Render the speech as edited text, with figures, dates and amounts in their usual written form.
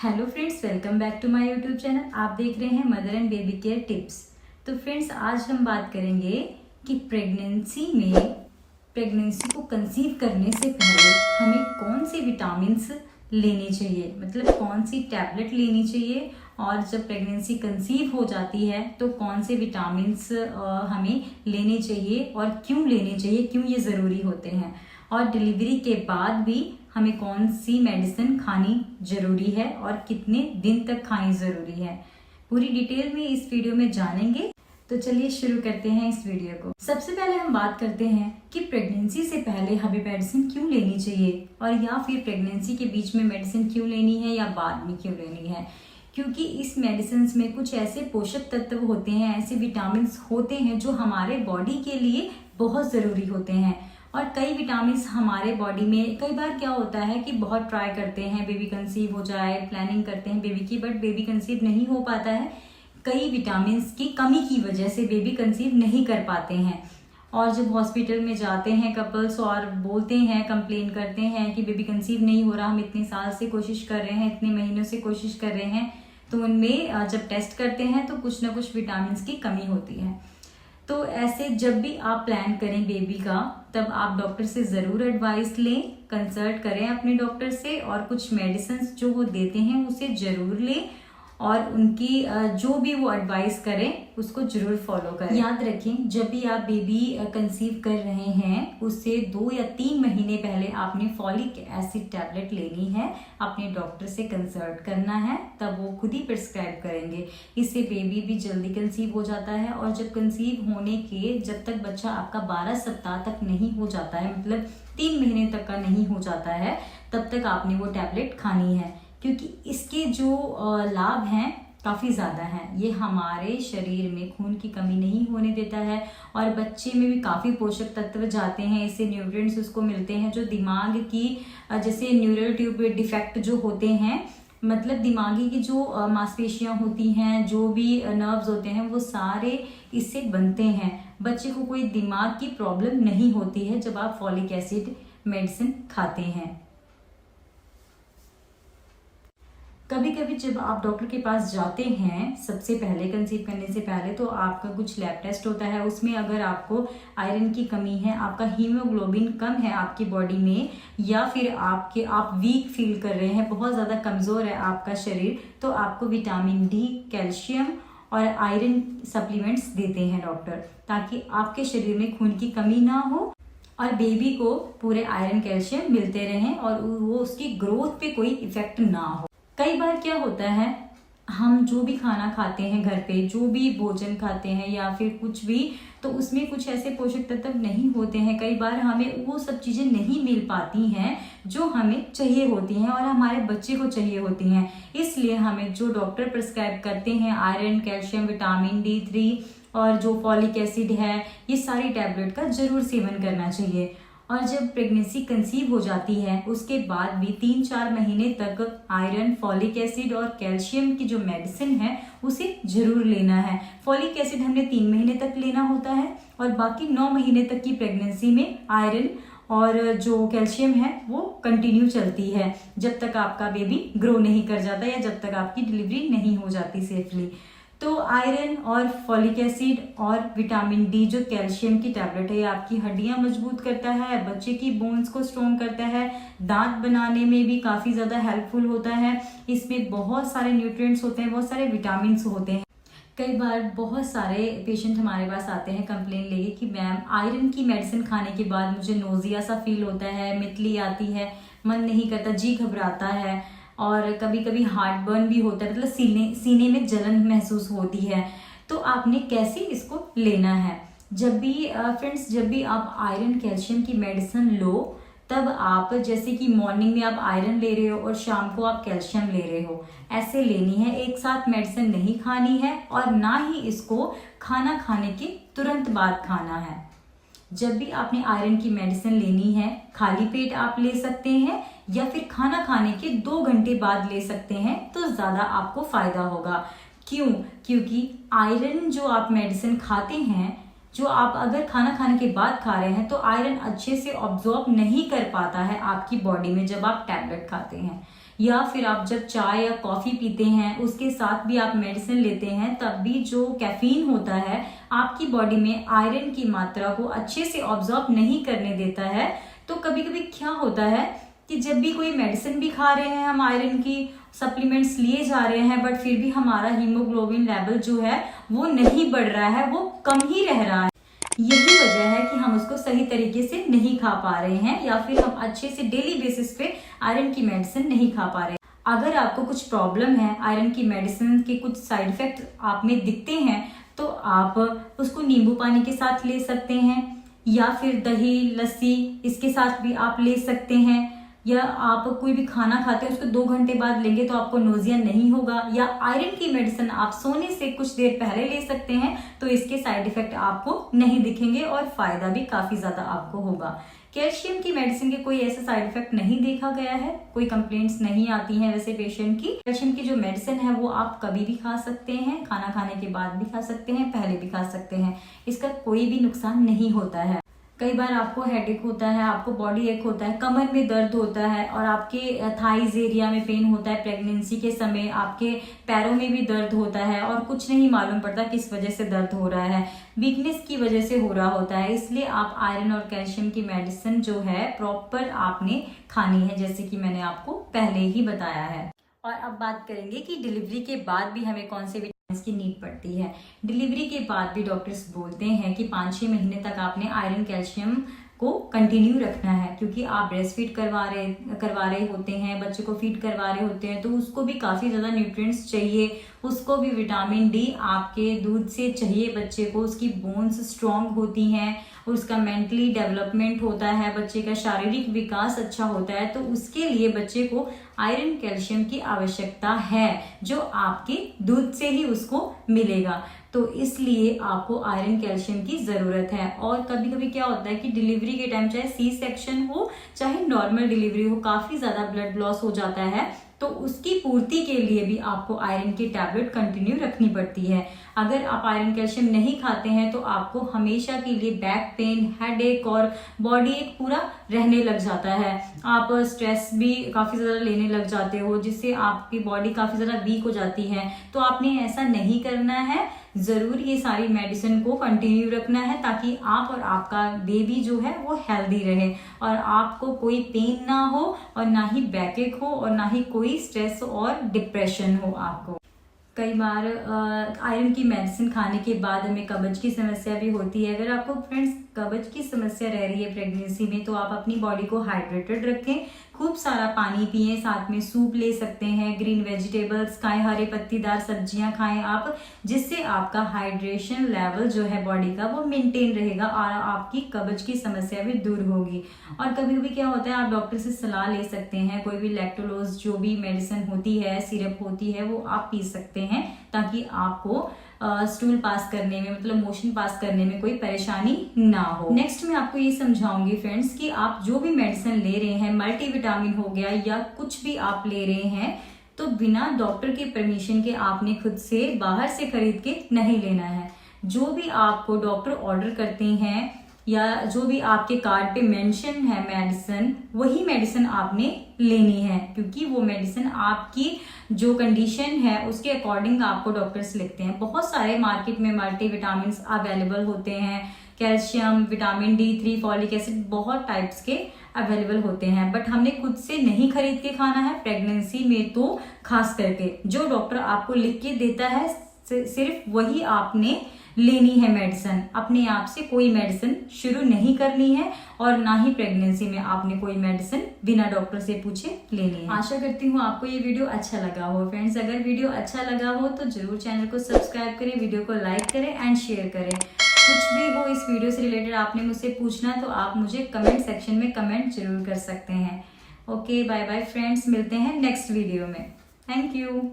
Hello friends, welcome back to my YouTube channel. आप देख रहे हैं mother and baby care tips. तो फ्रेंड्स, आज हम बात करेंगे कि प्रेगनेंसी को कंसीव करने से पहले हमें कौन से विटामिन्स लेने चाहिए, मतलब कौन सी टैबलेट लेनी चाहिए, और जब प्रेगनेंसी कंसीव हो जाती है तो कौन से विटामिन्स हमें लेने चाहिए और क्यों लेने चाहिए, क्यों ये ज़रूरी होते हैं, और डिलीवरी के बाद भी हमें कौन सी मेडिसिन खानी जरूरी है और कितने दिन तक खानी जरूरी है। पूरी डिटेल में इस वीडियो में जानेंगे। तो चलिए शुरू करते हैं इस वीडियो को। सबसे पहले हम बात करते हैं कि प्रेगनेंसी से पहले हमें मेडिसिन क्यों लेनी चाहिए, और या फिर प्रेगनेंसी के बीच में मेडिसिन क्यों लेनी है या बाद में क्यों लेनी है। क्योंकि इस मेडिसिन में कुछ ऐसे पोषक तत्व होते हैं, ऐसे विटामिन होते हैं जो हमारे बॉडी के लिए बहुत ज़रूरी होते हैं। और कई विटामिन हमारे बॉडी में, कई बार क्या होता है कि बहुत ट्राई करते हैं बेबी कंसीव हो जाए, प्लानिंग करते हैं बेबी की, बट बेबी कंसीव नहीं हो पाता है। कई विटामिन की कमी की वजह से बेबी कंसीव नहीं कर पाते हैं। और जब हॉस्पिटल में जाते हैं कपल्स और बोलते हैं, कंप्लेन करते हैं कि बेबी कंसीव नहीं हो रहा, हम इतने साल से कोशिश कर रहे हैं, इतने महीनों से कोशिश कर रहे हैं, तो उनमें जब टेस्ट करते हैं तो कुछ ना कुछ विटामिन की कमी होती है। तो ऐसे जब भी आप प्लान करें बेबी का, तब आप डॉक्टर से ज़रूर एडवाइस लें, कंसल्ट करें अपने डॉक्टर से, और कुछ मेडिसिन जो वो देते हैं उसे ज़रूर लें, और उनकी जो भी वो एडवाइस करें उसको जरूर फॉलो करें। याद रखें, जब भी आप बेबी कंसीव कर रहे हैं उससे 2 या 3 महीने पहले आपने फॉलिक एसिड टैबलेट लेनी है, अपने डॉक्टर से कंसल्ट करना है, तब वो खुद ही प्रिस्क्राइब करेंगे। इससे बेबी भी जल्दी कंसीव हो जाता है। और जब कंसीव होने के, जब तक बच्चा आपका 12 सप्ताह तक नहीं हो जाता है, मतलब 3 महीने तक का नहीं हो जाता है, तब तक आपने वो टैबलेट खानी है। क्योंकि इसके जो लाभ हैं काफ़ी ज़्यादा हैं। ये हमारे शरीर में खून की कमी नहीं होने देता है, और बच्चे में भी काफ़ी पोषक तत्व जाते हैं, इससे न्यूट्रिएंट्स उसको मिलते हैं जो दिमाग की, जैसे न्यूरल ट्यूब डिफेक्ट जो होते हैं, मतलब दिमागी की जो मांसपेशियां होती हैं, जो भी नर्व्स होते हैं, वो सारे इससे बनते हैं। बच्चे को कोई दिमाग की प्रॉब्लम नहीं होती है जब आप फॉलिक एसिड मेडिसिन खाते हैं। कभी कभी जब आप डॉक्टर के पास जाते हैं, सबसे पहले कंसीव करने से पहले, तो आपका कुछ लैब टेस्ट होता है। उसमें अगर आपको आयरन की कमी है, आपका हीमोग्लोबिन कम है आपकी बॉडी में, या फिर आप वीक फील कर रहे हैं, बहुत ज़्यादा कमज़ोर है आपका शरीर, तो आपको विटामिन डी, कैल्शियम और आयरन सप्लीमेंट्स देते हैं डॉक्टर, ताकि आपके शरीर में खून की कमी ना हो और बेबी को पूरे आयरन कैल्शियम मिलते रहें, और वो उसकी ग्रोथ पे कोई इफेक्ट ना हो। कई बार क्या होता है, हम जो भी खाना खाते हैं घर पे, जो भी भोजन खाते हैं या फिर कुछ भी, तो उसमें कुछ ऐसे पोषक तत्व नहीं होते हैं। कई बार हमें वो सब चीज़ें नहीं मिल पाती हैं जो हमें चाहिए होती हैं और हमारे बच्चे को चाहिए होती हैं। इसलिए हमें जो डॉक्टर प्रिस्क्राइब करते हैं, आयरन, कैल्शियम, विटामिन D3 और जो फॉलिक एसिड है, ये सारी टैबलेट का जरूर सेवन करना चाहिए। और जब प्रेगनेंसी कंसीव हो जाती है उसके बाद भी 3-4 महीने तक आयरन, फॉलिक एसिड और कैल्शियम की जो मेडिसिन है उसे जरूर लेना है। फॉलिक एसिड हमने 3 महीने तक लेना होता है, और बाकी 9 महीने तक की प्रेगनेंसी में आयरन और जो कैल्शियम है वो कंटिन्यू चलती है, जब तक आपका बेबी ग्रो नहीं कर जाता या जब तक आपकी डिलीवरी नहीं हो जाती सेफली। तो आयरन और फॉलिक एसिड और विटामिन डी, जो कैल्शियम की टैबलेट है, ये आपकी हड्डियां मजबूत करता है, बच्चे की बोन्स को स्ट्रॉन्ग करता है, दांत बनाने में भी काफ़ी ज़्यादा हेल्पफुल होता है। इसमें बहुत सारे न्यूट्रिएंट्स होते हैं, बहुत सारे विटामिन होते हैं। कई बार बहुत सारे पेशेंट हमारे पास आते हैं कंप्लेन लेके कि मैम, आयरन की मेडिसिन खाने के बाद मुझे नोजिया सा फील होता है, मितली आती है, मन नहीं करता, जी घबराता है, और कभी कभी हार्ट बर्न भी होता है, मतलब सीने में जलन महसूस होती है। तो आपने कैसे इसको लेना है? जब भी फ्रेंड्स, जब भी आप आयरन, कैल्शियम की मेडिसिन लो, तब आप, जैसे कि मॉर्निंग में आप आयरन ले रहे हो और शाम को आप कैल्शियम ले रहे हो, ऐसे लेनी है। एक साथ मेडिसिन नहीं खानी है, और ना ही इसको खाना खाने के तुरंत बाद खाना है। जब भी आपने आयरन की मेडिसिन लेनी है, खाली पेट आप ले सकते हैं, या फिर खाना खाने के 2 घंटे बाद ले सकते हैं, तो ज़्यादा आपको फायदा होगा। क्यों? क्योंकि आयरन जो आप मेडिसिन खाते हैं, जो आप अगर खाना खाने के बाद खा रहे हैं, तो आयरन अच्छे से ऑब्जॉर्ब नहीं कर पाता है आपकी बॉडी में जब आप टैबलेट खाते हैं। या फिर आप जब चाय या कॉफी पीते हैं उसके साथ भी आप मेडिसिन लेते हैं, तब भी जो कैफीन होता है आपकी बॉडी में आयरन की मात्रा को अच्छे से ऑब्जॉर्ब नहीं करने देता है। तो कभी कभी क्या होता है कि जब भी कोई मेडिसिन भी खा रहे हैं, हम आयरन की सप्लीमेंट्स लिए जा रहे हैं, बट फिर भी हमारा हीमोग्लोबिन लेवल जो है वो नहीं बढ़ रहा है, वो कम ही रह रहा है। यही वजह है कि हम उसको सही तरीके से नहीं खा पा रहे हैं, या फिर हम अच्छे से डेली बेसिस पे आयरन की मेडिसिन नहीं खा पा रहे हैं। अगर आपको कुछ प्रॉब्लम है, आयरन की मेडिसिन के कुछ साइड इफेक्ट आप में दिखते हैं, तो आप उसको नींबू पानी के साथ ले सकते हैं, या फिर दही लस्सी इसके साथ भी आप ले सकते हैं, या आप कोई भी खाना खाते हैं उसको 2 घंटे बाद लेंगे तो आपको नोजिया नहीं होगा, या आयरन की मेडिसिन आप सोने से कुछ देर पहले ले सकते हैं, तो इसके साइड इफेक्ट आपको नहीं दिखेंगे और फायदा भी काफी ज्यादा आपको होगा। कैल्शियम की मेडिसिन के कोई ऐसा साइड इफेक्ट नहीं देखा गया है, कोई कंप्लेंट्स नहीं आती हैं वैसे पेशेंट की। कैल्शियम की जो मेडिसिन है वो आप कभी भी खा सकते हैं, खाना खाने के बाद भी खा सकते हैं, पहले भी खा सकते हैं, इसका कोई भी नुकसान नहीं होता है। कई बार आपको हेडेक होता है, आपको बॉडी एक होता है, कमर में दर्द होता है और आपके थाइज एरिया में पेन होता है, प्रेगनेंसी के समय आपके पैरों में भी दर्द होता है और कुछ नहीं मालूम पड़ता किस वजह से दर्द हो रहा है, वीकनेस की वजह से हो रहा होता है। इसलिए आप आयरन और कैल्शियम की मेडिसिन जो है प्रॉपर आपने खानी है, जैसे कि मैंने आपको पहले ही बताया है। और अब बात करेंगे कि डिलीवरी के बाद भी हमें कौन से विटामिन्स की नीड पड़ती है। डिलीवरी के बाद भी डॉक्टर्स बोलते हैं कि 5-6 महीने तक आपने आयरन कैल्शियम को कंटिन्यू रखना है, क्योंकि आप ब्रेस्ट फीड करवा रहे होते हैं, बच्चे को फीड करवा रहे होते हैं, तो उसको भी काफ़ी ज़्यादा न्यूट्रिएंट्स चाहिए, उसको भी विटामिन डी आपके दूध से चाहिए बच्चे को। उसकी बोन्स स्ट्रांग होती हैं, उसका मेंटली डेवलपमेंट होता है, बच्चे का शारीरिक विकास अच्छा होता है, तो उसके लिए बच्चे को आयरन कैल्शियम की आवश्यकता है, जो आपके दूध से ही उसको मिलेगा। तो इसलिए आपको आयरन कैल्शियम की जरूरत है। और कभी कभी क्या होता है कि डिलीवरी के टाइम, चाहे सी सेक्शन हो चाहे नॉर्मल डिलीवरी हो, काफी ज्यादा ब्लड लॉस हो जाता है, तो उसकी पूर्ति के लिए भी आपको आयरन की टैबलेट कंटिन्यू रखनी पड़ती है। अगर आप आयरन कैल्शियम नहीं खाते हैं तो आपको हमेशा के लिए बैक पेन, हेडेक और बॉडी एक पूरा रहने लग जाता है। आप स्ट्रेस भी काफी ज्यादा लेने लग जाते हो, जिससे आपकी बॉडी काफी ज्यादा वीक हो जाती है। तो आपने ऐसा नहीं करना है, जरूर ये सारी मेडिसिन को कंटिन्यू रखना है, ताकि आप और आपका बेबी जो है वो हेल्दी रहे और आपको कोई पेन ना हो और ना ही बैकएक हो और ना ही कोई स्ट्रेस और डिप्रेशन हो आपको। कई बार आयरन की मेडिसिन खाने के बाद हमें कब्ज की समस्या भी होती है। अगर आपको फ्रेंड्स कब्ज की समस्या रह रही है प्रेगनेंसी में, तो आप अपनी बॉडी को हाइड्रेटेड रखें, खूब सारा पानी पिएं, साथ में सूप ले सकते हैं, ग्रीन वेजिटेबल्स खाएं, हरे पत्तीदार सब्जियां खाएं आप, जिससे आपका हाइड्रेशन लेवल जो है बॉडी का वो मेंटेन रहेगा और आपकी कब्ज की समस्या भी दूर होगी। और कभी कभी क्या होता है, आप डॉक्टर से सलाह ले सकते हैं, कोई भी लैक्टोलोज जो भी मेडिसिन होती है, सिरप होती है, वो आप पी सकते हैं, ताकि आपको स्टूल पास करने में, मतलब मोशन पास करने में कोई परेशानी ना हो। नेक्स्ट मैं आपको ये समझाऊंगी फ्रेंड्स कि आप जो भी मेडिसिन ले रहे हैं, मल्टीविटामिन हो गया या कुछ भी आप ले रहे हैं, तो बिना डॉक्टर के परमिशन के आपने खुद से बाहर से खरीद के नहीं लेना है। जो भी आपको डॉक्टर ऑर्डर करते हैं या जो भी आपके कार्ड पे मेंशन है मेडिसिन, वही मेडिसिन आपने लेनी है, क्योंकि वो मेडिसिन आपकी जो कंडीशन है उसके अकॉर्डिंग आपको डॉक्टर्स लिखते हैं। बहुत सारे मार्केट में मल्टीविटामिन अवेलेबल होते हैं, calcium, vitamin D3, folic acid, बहुत टाइप्स के अवेलेबल होते हैं, बट हमने खुद से नहीं खरीद के खाना है। प्रेगनेंसी में तो खास करके जो डॉक्टर आपको लिख के देता है सिर्फ वही आपने लेनी है मेडिसिन। अपने आप से कोई मेडिसिन शुरू नहीं करनी है और ना ही प्रेगनेंसी में आपने कोई मेडिसिन बिना डॉक्टर से पूछे लेनी है। आशा करती हूँ आपको ये वीडियो अच्छा लगा हो। फ्रेंड्स, अगर वीडियो अच्छा लगा हो तो जरूर चैनल को सब्सक्राइब करें, वीडियो को लाइक करें एंड शेयर करें। कुछ भी हो इस वीडियो से रिलेटेड आपने मुझसे पूछना तो आप मुझे कमेंट सेक्शन में कमेंट जरूर कर सकते हैं। ओके, बाय बाय फ्रेंड्स, मिलते हैं नेक्स्ट वीडियो में। Thank you.